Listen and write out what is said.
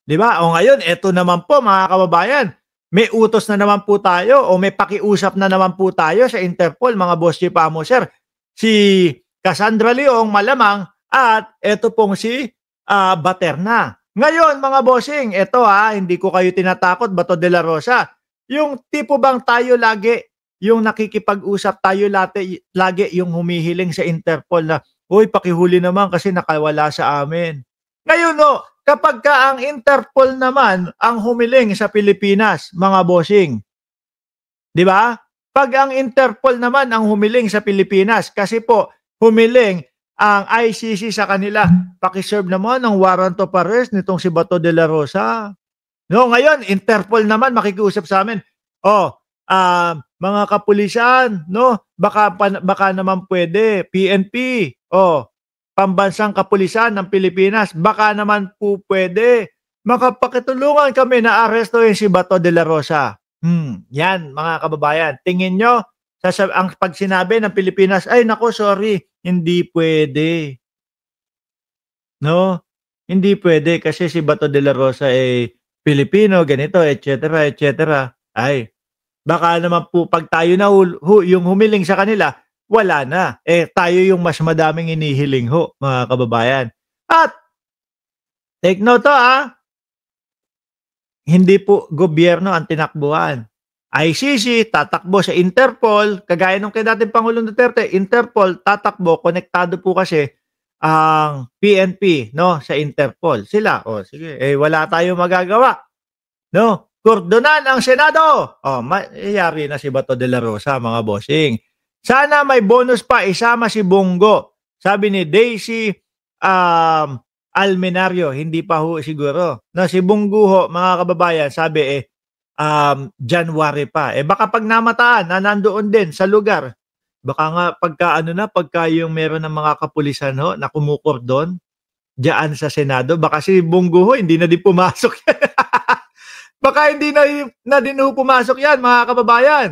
'Di ba? O ngayon, eto naman po mga kababayan, may utos na naman po tayo o may pakiusap na naman po tayo sa Interpol, mga boss chief amo, sir. Si Cassandra Leong malamang at eto pong si Baterna. Ngayon mga bossing, eto hindi ko kayo tinatakot, Bato de la Rosa. Yung tipo bang tayo lagi, yung nakikipag-usap tayo lagi yung humihiling sa Interpol na, "Uy, pakihuli naman kasi nakawala sa amin." Ngayon kapag ka ang Interpol naman ang humiling sa Pilipinas, mga bossing, 'di ba? 'Pag ang Interpol naman ang humiling sa Pilipinas kasi po humiling ang ICC sa kanila, paki-serve naman ng warrant of arrest nitong si Bato de la Rosa. No, ngayon Interpol naman makikiusap sa amin, "Oh, mga kapulisan, no, baka naman pwede, PNP, Pambansang Kapulisan ng Pilipinas, baka naman po pwede makapakitulungan kami na arestuhin si Bato de la Rosa." 'Yan mga kababayan, tingin niyo ang 'pag sinabi ng Pilipinas, "Ay naku, sorry, hindi pwede." No? Hindi pwede kasi si Bato de la Rosa, Pilipino, ganito, et cetera, et cetera. Ay, baka naman po 'pag tayo na yung humiling sa kanila, wala na. Tayo yung mas madaming inihiling mga kababayan. At take note hindi po gobyerno ang tinakbuhan. ICC tatakbo sa Interpol, kagaya nung kay dating Pangulong Duterte, Interpol tatakbo, konektado po kasi ang PNP, no, sa Interpol. Sila, sige, wala tayong magagawa, no? Kordonan ang Senado. Mayayari na si Bato de la Rosa, mga bossing. Sana may bonus pa, isama si Bongo. Sabi ni Daisy Almenario, hindi pa siguro. No, si Bongo mga kababayan, sabi January pa. Baka pag namataan na nandoon din sa lugar, baka nga pagka yung meron ng mga kapulisan na kumukordon diyan sa Senado, baka si Bongo hindi na din pumasok. Baka hindi na din pumasok yan, mga kababayan.